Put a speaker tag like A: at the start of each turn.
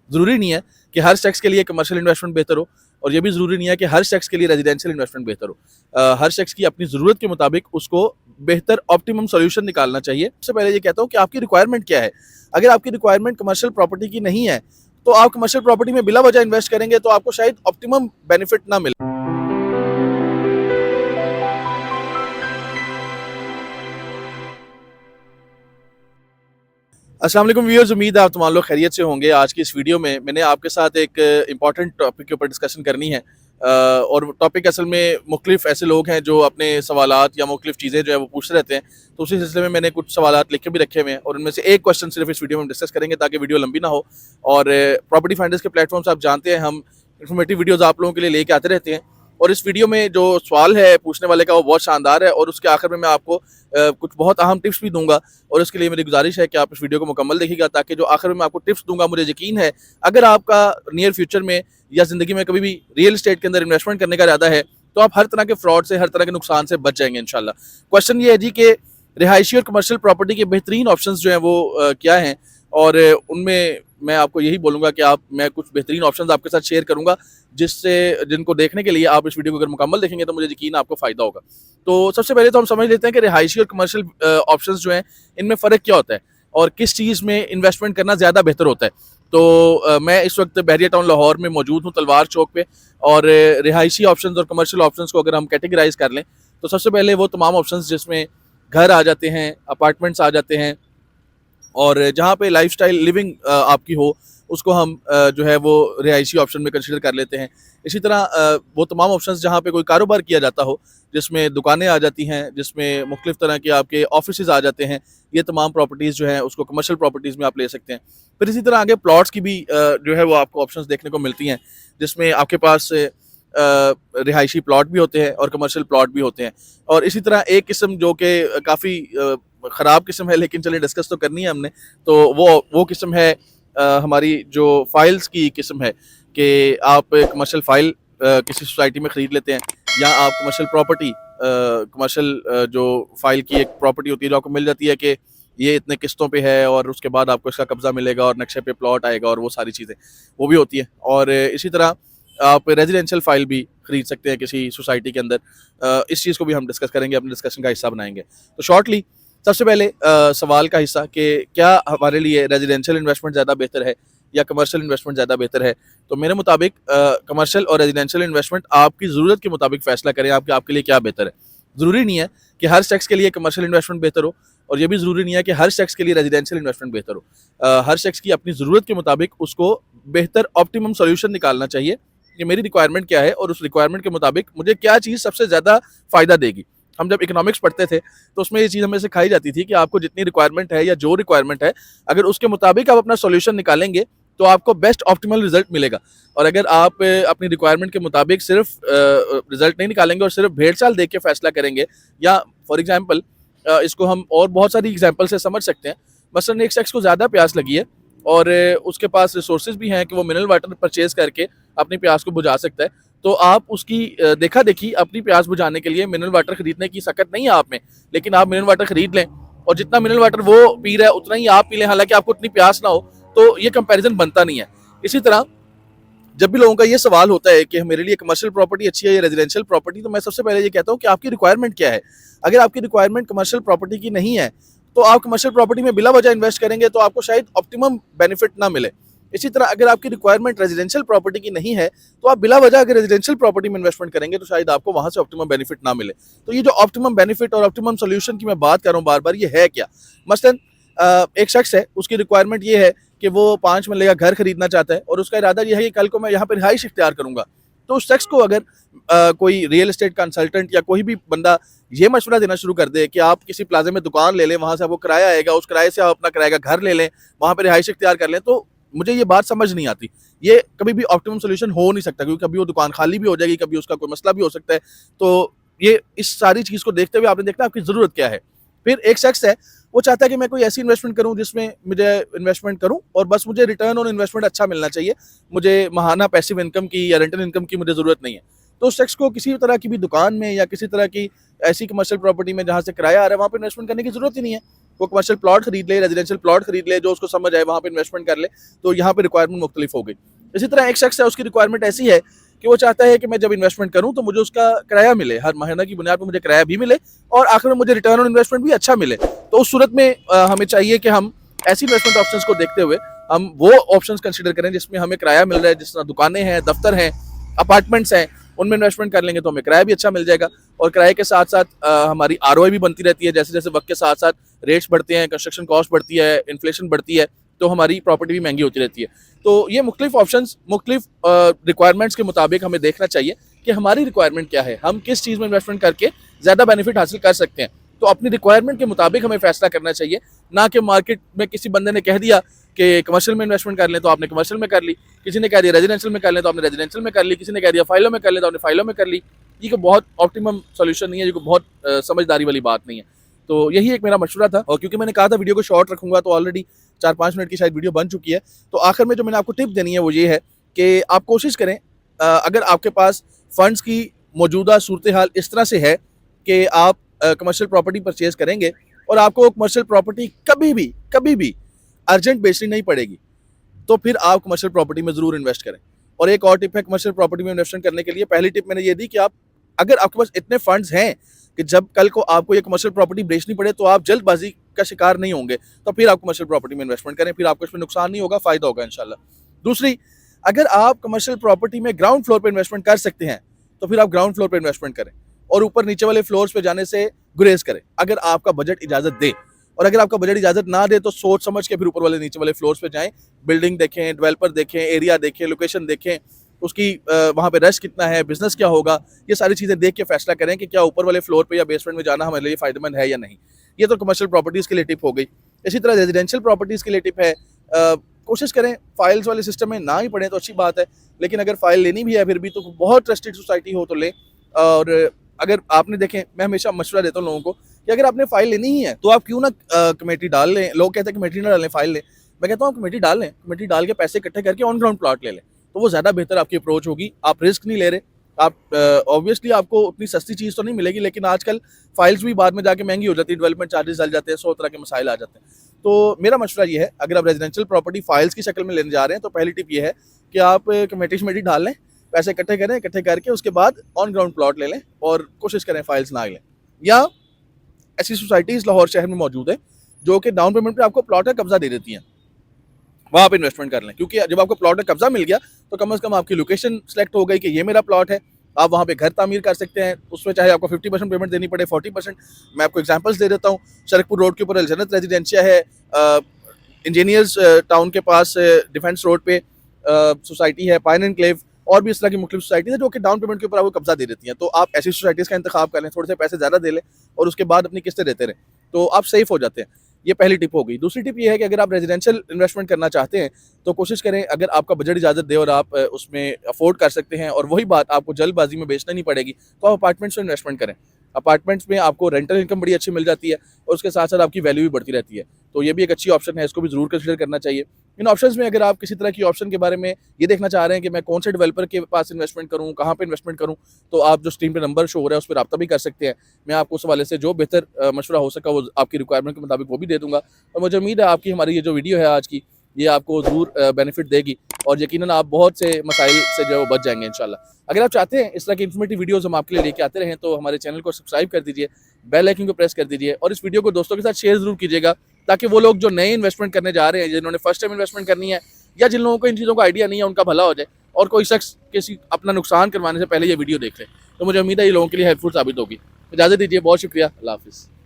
A: ज़रूरी नहीं है कि हर शख्स के लिए कमर्शियल इन्वेस्टमेंट बेहतर हो, और ये भी ज़रूरी नहीं है कि हर शख्स के लिए रेजिडेंशियल इन्वेस्टमेंट बेहतर हो। हर शख्स की अपनी ज़रूरत के मुताबिक उसको बेहतर ऑप्टिमम सॉल्यूशन निकालना चाहिए। सबसे पहले ये कहता हूँ कि आपकी रिक्वायरमेंट क्या है? अगर आपकी रिक्वायरमेंट कमर्शियल प्रॉपर्टी की नहीं है, तो आप कमर्शियल प्रॉपर्टी में बिला वजह इन्वेस्ट करेंगे तो आपको शायद ऑप्टिमम बेनिफिट ना मिले। अस्सलाम वालेकुम व्यूअर्स, उम्मीद है आप तमाम लोग खैरियत से होंगे। आज की इस वीडियो में मैंने आपके साथ एक इंपॉर्टेंट टॉपिक के ऊपर डिस्कशन करनी है, और टॉपिक असल में मुख्तलिफ ऐसे लोग हैं जो अपने सवालात या मुख्तलिफ चीज़ें जो है वो पूछते रहते हैं। तो उसी सिलसिले में मैंने कुछ सवालात लिख के भी रखे हुए हैं, और उनमें से एक क्वेश्चन सिर्फ इस वीडियो में हम डिस्कस करेंगे ताकि वीडियो लंबी ना हो। और प्रॉपर्टी फाइंडर्स के प्लेटफॉर्म से आप जानते हैं हम इन्फॉर्मेटिव वीडियोज़ आप लोगों के लिए लेके आते रहते हैं, और इस वीडियो में जो सवाल है पूछने वाले का वो बहुत शानदार है, और उसके आखिर में मैं आपको कुछ बहुत अहम टिप्स भी दूंगा। और उसके लिए मेरी गुजारिश है कि आप इस वीडियो को मुकम्मल देखिएगा, ताकि जो आखिर में मैं आपको टिप्स दूंगा, मुझे यकीन है अगर आपका नियर फ्यूचर में या ज़िंदगी में कभी भी रियल एस्टेट के अंदर इन्वेस्टमेंट करने का इरादा है, तो आप हर तरह के फ्रॉड से, हर तरह के नुकसान से बच जाएंगे इंशाल्लाह। क्वेश्चन ये है जी कि रिहायशी और कमर्शियल प्रॉपर्टी के बेहतरीन ऑप्शंस जो हैं वो क्या हैं, और उनमें मैं आपको यही बोलूँगा कि मैं कुछ बेहतरीन ऑप्शंस आपके साथ शेयर करूँगा, जिनको देखने के लिए आप इस वीडियो को अगर मुकम्मल देखेंगे तो मुझे यकीन है आपको फ़ायदा होगा। तो सबसे पहले तो हम समझ लेते हैं कि रिहायशी और कमर्शियल ऑप्शंस जो हैं, इनमें फ़र्क क्या होता है और किस चीज़ में इन्वेस्टमेंट करना ज़्यादा बेहतर होता है। तो मैं इस वक्त बहरिया टाउन लाहौर में मौजूद हूँ, तलवार चौक पे। और रिहायशी ऑप्शंस और कमर्शियल ऑप्शंस को अगर हम कैटेगराइज कर लें, तो सबसे पहले वो तमाम ऑप्शंस जिसमें घर आ जाते हैं, अपार्टमेंट्स आ जाते हैं, और जहाँ पे लाइफस्टाइल लिविंग आपकी हो, उसको हम जो है वो रिहायशी ऑप्शन में कंसिडर कर लेते हैं। इसी तरह वो तमाम ऑप्शंस जहाँ पे कोई कारोबार किया जाता हो, जिसमें दुकानें आ जाती हैं, जिसमें मुख्तलिफ तरह के आपके ऑफिसेज आ जाते हैं, ये तमाम प्रॉपर्टीज़ जो हैं उसको कमर्शियल प्रॉपर्टीज़ में आप ले सकते हैं। फिर इसी तरह आगे प्लॉट्स की भी जो है वो आपको ऑप्शंस देखने को मिलती हैं, जिसमें आपके पास रिहायशी प्लॉट भी होते हैं और कमर्शियल प्लॉट भी होते हैं। और इसी तरह एक किस्म जो कि काफ़ी ख़राब किस्म है, लेकिन चलिए डिस्कस तो करनी है हमने, तो वो किस्म है हमारी जो फाइल्स की किस्म है, कि आप कमर्शियल फाइल किसी सोसाइटी में ख़रीद लेते हैं, या आप कमर्शियल प्रॉपर्टी कमर्शियल जो फाइल की एक प्रॉपर्टी होती है जो आपको मिल जाती है कि ये इतने किस्तों पे है, और उसके बाद आपको इसका कब्जा मिलेगा और नक्शे पे प्लॉट आएगा, और वो सारी चीज़ें वो भी होती है। और इसी तरह आप रेजिडेंशियल फाइल भी खरीद सकते हैं किसी सोसाइटी के अंदर। इस चीज़ को भी हम डिस्कस करेंगे, अपने डिस्कशन का हिस्सा बनाएंगे। तो शॉर्टली सबसे पहले सवाल का हिस्सा कि क्या हमारे लिए रेजिडेंशियल इन्वेस्टमेंट ज़्यादा बेहतर है या कमर्शियल इन्वेस्टमेंट ज़्यादा बेहतर है? तो मेरे मुताबिक कमर्शियल और रेजिडेंशियल इन्वेस्टमेंट आपकी ज़रूरत के मुताबिक फ़ैसला करें आपके लिए क्या बेहतर है। ज़रूरी नहीं है कि हर शख्स के लिए कमर्शियल इन्वेस्टमेंट बेहतर हो, और ये भी ज़रूरी नहीं है कि हर शख्स के लिए रेजिडेंशियल इन्वेस्टमेंट बेहतर हो। हर शख्स की अपनी ज़रूरत के मुताबिक उसको बेहतर ऑप्टिमम सॉल्यूशन निकालना चाहिए कि मेरी रिक्वायरमेंट क्या है, और उस रिक्वायरमेंट के मुताबिक मुझे क्या चीज़ सबसे ज़्यादा फ़ायदा देगी। हम जब इकोनॉमिक्स पढ़ते थे तो उसमें ये चीज़ हमें सिखाई जाती थी कि आपको जितनी रिक्वायरमेंट है या जो रिक्वायरमेंट है, अगर उसके मुताबिक आप अपना सॉल्यूशन निकालेंगे तो आपको बेस्ट ऑप्टिमल रिजल्ट मिलेगा। और अगर आप अपनी रिक्वायरमेंट के मुताबिक सिर्फ रिजल्ट नहीं निकालेंगे और सिर्फ भेड़ चाल देख के फैसला करेंगे, या फॉर एग्जाम्पल इसको हम और बहुत सारी एग्जाम्पल से समझ सकते हैं। मसलन एक शख्स को ज़्यादा प्यास लगी है, और उसके पास रिसोर्सेज भी हैं कि वो मिनरल वाटर परचेज करके अपनी प्यास को बुझा सकता है, तो आप उसकी देखा देखी अपनी प्यास बुझाने के लिए मिनरल वाटर खरीदने की सकत नहीं है आप में, लेकिन आप मिनरल वाटर खरीद लें, और जितना मिनरल वाटर वो पी रहा है उतना ही आप पी लें, हालांकि आपको उतनी प्यास ना हो, तो ये कंपैरिजन बनता नहीं है। इसी तरह जब भी लोगों का ये सवाल होता है कि मेरे लिए कमर्शियल प्रॉपर्टी अच्छी है या रेजिडेंशियल प्रॉपर्टी, तो मैं सबसे पहले ये कहता हूँ कि आपकी रिक्वायरमेंट क्या है। अगर आपकी रिक्वायरमेंट कमर्शियल प्रॉपर्टी की नहीं है, तो आप कमर्शियल प्रॉपर्टी में बिला वजह इन्वेस्ट करेंगे तो आपको शायद ऑप्टिमम बेनिफिट ना मिले। इसी तरह अगर आपकी रिक्वायरमेंट रेजिडेंशियल प्रॉपर्टी की नहीं है, तो आप बिला वजह अगर रेजिडेंशियल प्रॉपर्टी में इन्वेस्टमेंट करेंगे तो शायद आपको वहां से ऑप्टिमम बेनिफिट ना मिले। तो ये जो ऑप्टिमम बेनिफिट और ऑप्टिमम सोल्यूशन की मैं बात कर रहा हूँ बार बार, ये है क्या? मसलन एक शख्स है, उसकी रिक्वायरमेंट ये है कि वो 5 मरले का घर खरीदना चाहता है, और उसका इरादा ये है कि कल को मैं यहाँ पर रिहाइश इख्तियार करूंगा। तो उस शख्स को अगर कोई रियल एस्टेट कंसल्टेंट या कोई भी बंदा ये मशवरा देना शुरू कर दे कि आप किसी प्लाजे में दुकान ले लें, वहां से आपको किराया आएगा, उस किराए से आप अपना किराए का घर ले लें, वहां पर रिहाइश इख्तियार कर लें, तो मुझे ये बात समझ नहीं आती। ये कभी भी ऑप्टिमम सोल्यूशन हो नहीं सकता, क्योंकि कभी वो दुकान खाली भी हो जाएगी, कभी उसका कोई मसला भी हो सकता है। तो ये इस सारी चीज़ को देखते हुए आपने देखना आपकी ज़रूरत क्या है। फिर एक शख्स है, वो चाहता है कि मैं कोई ऐसी इन्वेस्टमेंट करूं जिसमें मुझे इन्वेस्टमेंट करूं और बस मुझे रिटर्न ऑन इन्वेस्टमेंट अच्छा मिलना चाहिए, मुझे महाना पैसिव इनकम की या रेंटल इनकम की मुझे ज़रूरत नहीं है। तो उस शख्स को किसी तरह की भी दुकान में या किसी तरह की ऐसी कमर्शियल प्रॉपर्टी में जहाँ से किराया आ रहा है वहाँ पर इन्वेस्टमेंट करने की ज़रूरत ही नहीं है। वो कमर्शियल प्लॉट खरीद ले, रेजिडेंशियल प्लॉट खरीद ले, जो उसको समझ आए वहाँ पे इन्वेस्टमेंट कर ले। तो यहाँ पे रिक्वायरमेंट मुख्तलिफ हो गई। इसी तरह एक शख्स है, उसकी रिक्वायरमेंट ऐसी है कि वो चाहता है कि मैं जब इन्वेस्टमेंट करूँ तो मुझे उसका किराया मिले, हर महीना की बुनियाद पर मुझे किराया भी मिले और आखिर में मुझे रिटर्न ऑन इन्वेस्टमेंट भी अच्छा मिले। तो उस सूरत में हमें चाहिए कि हम ऐसी इन्वेस्टमेंट ऑप्शंस को देखते हुए हम वो ऑप्शंस कंसीडर करें जिसमें हमें किराया मिल रहा है, जिस तरह दुकानें हैं, दफ्तर हैं, अपार्टमेंट्स हैं, उनमें इन्वेस्टमेंट कर लेंगे तो हमें किराया भी अच्छा मिल जाएगा और किराए के साथ साथ हमारी आरओआई भी बनती रहती है। जैसे जैसे वक्त के साथ साथ रेट्स बढ़ते हैं, कंस्ट्रक्शन कॉस्ट बढ़ती है, इन्फ्लेशन बढ़ती है, तो हमारी प्रॉपर्टी भी महंगी होती रहती है। तो ये मुख्तलिफ ऑप्शंस मुख्तलिफ रिक्वायरमेंट्स के मुताबिक हमें देखना चाहिए कि हमारी रिक्वायरमेंट क्या है, हम किस चीज़ में इन्वेस्टमेंट करके ज़्यादा बेनिफिट हासिल कर सकते हैं। तो अपनी रिक्वायरमेंट के मुताबिक हमें फैसला करना चाहिए, ना कि मार्केट में किसी बंदे ने कह दिया कि कमर्शियल में इन्वेस्टमेंट कर लें तो आपने कमर्शियल में कर ली, किसी ने कह दिया रेजिडेंशियल में कर लें तो आपने रेजिडेंशियल में कर ली, किसी ने कह दिया फाइलों में कर लें तो आपने फाइलों में कर ली। ये कोई बहुत ऑप्टिमम सोल्यूशन नहीं है, ये कोई बहुत समझदारी वाली बात नहीं है। तो यही एक मेरा मशवरा था और क्योंकि मैंने कहा था वीडियो को शॉर्ट रखूंगा तो ऑलरेडी 4-5 मिनट की शायद वीडियो बन चुकी है। तो आखिर में जो मैंने आपको टिप देनी है वो ये है कि आप कोशिश करें, अगर आपके पास फंड्स की मौजूदा सूरत हाल इस तरह से है कि आप कमर्शियल प्रॉपर्टी परचेज करेंगे और आपको कमर्शियल प्रॉपर्टी कभी भी अर्जेंट बेचनी नहीं पड़ेगी, तो फिर आप कमर्शियल प्रॉपर्टी में ज़रूर इन्वेस्ट करें। और एक और टिप है कमर्शियल प्रॉपर्टी में इन्वेस्टमेंट करने के लिए, पहली टिप मैंने ये दी कि आप अगर आपके पास इतने फंड्स हैं कि जब कल को आपको ये कमर्शियल प्रॉपर्टी बेचनी पड़े तो आप जल्दबाजी का शिकार नहीं होंगे, तो फिर आप कमर्शियल प्रॉपर्टी में इन्वेस्टमेंट करें, फिर आपको इसमें नुकसान नहीं होगा, फ़ायदा होगा इंशाल्लाह। दूसरी, अगर आप कमर्शियल प्रॉपर्टी में ग्राउंड फ्लोर पर इन्वेस्टमेंट कर सकते हैं तो फिर आप ग्राउंड फ्लोर पर इन्वेस्टमेंट करें और ऊपर नीचे वाले फ्लोर्स पे जाने से गुरेज करें अगर आपका बजट इजाज़त दे। और अगर आपका बजट इजाज़त ना दे तो सोच समझ के फिर ऊपर वाले नीचे वाले फ्लोर्स पे जाएं, बिल्डिंग देखें, डेवलपर देखें, एरिया देखें, लोकेशन देखें, उसकी वहाँ पे रश कितना है, बिजनेस क्या होगा, ये सारी चीज़ें देख के फैसला करें कि क्या ऊपर वाले फ्लोर पे या बेसमेंट में जाना हमारे लिए फ़ायदेमंद है या नहीं। ये तो कमर्शियल प्रॉपर्टीज़ के लिए टिप हो गई। इसी तरह रेजिडेंशियल प्रॉपर्टीज़ के लिए टिप है, कोशिश करें फाइल्स वाले सिस्टम में ना ही पढ़ें तो अच्छी बात है, लेकिन अगर फ़ाइल लेनी भी है फिर भी तो बहुत ट्रस्टेड सोसाइटी हो तो लें। और अगर आपने देखें, मैं हमेशा मशवरा देता हूँ लोगों को कि अगर आपने फ़ाइल लेनी ही है तो आप क्यों ना कमेटी डाल लें। लोग कहते हैं कमेटी ना डालें, फ़ाइल लें। मैं कहता हूँ आप कमेटी डाल लें, कमेटी डाल के पैसे इकट्ठे करके ऑन ग्राउंड प्लॉट ले लें, तो वो ज़्यादा बेहतर आपकी अप्रोच होगी। आप रिस्क नहीं ले रहे, आप ऑब्वियसली आपको उतनी सस्ती चीज़ तो नहीं मिलेगी, लेकिन आजकल फाइल्स भी बाद में जाके महंगी हो जाती है, डेवलपमेंट चार्जेस डल जाते हैं, 100 तरह के मसाइल आ जाते हैं। तो मेरा मशवरा ये है, अगर आप रेजिडेंशियल प्रॉपर्टी फाइल्स की शक्ल में लेने जा रहे हैं तो पहली टिप ये है कि आप कमेटी शमेटी डाल लें, पैसे इकट्ठे करें, इकट्ठे करके उसके बाद ऑन ग्राउंड प्लॉट ले लें और कोशिश करें फाइल्स ना लें। या ऐसी सोसाइटीज़ लाहौर शहर में मौजूद है जो कि डाउन पेमेंट पे आपको प्लॉट का कब्जा दे देती हैं, वहाँ पे इन्वेस्टमेंट कर लें, क्योंकि जब आपको प्लॉट का कब्जा मिल गया तो कम से कम आपकी लोकेशन सेलेक्ट हो गई कि ये मेरा प्लॉट है। आप वहाँ पे घर तामीर कर सकते हैं, उसमें चाहे आपको 50% पेमेंट देनी पड़े, 40%। मैं आपको एग्जांपल्स दे देता हूँ। शरकपुर रोड के ऊपर अलजन्नत रेजिडेंशिया है, इंजीनियर्स टाउन के पास डिफेंस रोड पे सोसाइटी है, पाइन एनक्लेव, और भी इस तरह की मुख्तलिफ सोसाइटी है जो कि डाउन पेमेंट के ऊपर आपको कब्जा दे देती हैं। तो आप ऐसी सोसाइटीज़ का इंतखाब कर लें, थोड़े से पैसे ज़्यादा दे लें और उसके बाद अपनी किस्तें देते रहें, तो आप सेफ हो जाते हैं। ये पहली टिप हो गई। दूसरी टिप ये है कि अगर आप रेजिडेंशियल इन्वेस्टमेंट करना चाहते हैं तो कोशिश करें, अगर आपका बजट इजाज़त दे और आप उसमें अफोर्ड कर सकते हैं और वही बात आपको जल्दबाजी में बेचना नहीं पड़ेगी, तो आप अपार्टमेंट्स में इन्वेस्टमेंट करें। अपार्टमेंट्स में आपको रेंटल इनकम बड़ी अच्छी मिल जाती है और उसके साथ साथ आपकी वैल्यू भी बढ़ती रहती है, तो ये भी एक अच्छी ऑप्शन है, इसको भी ज़रूर कंसिडर करना चाहिए। इन ऑप्शंस में अगर आप किसी तरह की ऑप्शन के बारे में ये देखना चाह रहे हैं कि मैं कौन से डेवलपर के पास इन्वेस्टमेंट करूँ, कहाँ पे इन्वेस्टमेंट करूँ, तो आप जो स्क्रीन पे नंबर शो हो रहा है उस पर रब्ता भी कर सकते हैं। मैं आपको उस हवाले से जो बेहतर मशवरा हो सका वो आपकी रिक्वायरमेंट के मुताबिक वो भी दे दूँगा। और मुझे उम्मीद है आपकी हमारी ये जो वीडियो है आज की, ये आपको ज़रूर बेनिफिट देगी और यकीनन आप बहुत से मसाइल से जो है वो बच जाएंगे इंशाल्लाह। अगर आप चाहते हैं इस तरह की इन्फॉर्मेटिव वीडियोस हम आपके लिए लेके आते रहें तो हमारे चैनल को सब्सक्राइब कर दीजिए, बेल आइकन को प्रेस कर दीजिए और इस वीडियो को दोस्तों के साथ शेयर ज़रूर कीजिएगा, ताकि वो लोग जो नए इन्वेस्टमेंट करने जा रहे हैं, जिन्होंने फर्स्ट टाइम इन्वेस्टमेंट करनी है या जिन लोगों को इन चीज़ों का आइडिया नहीं है, उनका भला हो जाए और कोई शख्स किसी अपना नुकसान करवाने से पहले ये वीडियो देख ले। तो मुझे उम्मीद है ये लोगों के लिए हेल्पफुल साबित होगी। इजाज़त दीजिए, बहुत शुक्रिया, अल्लाह हाफ़िज़।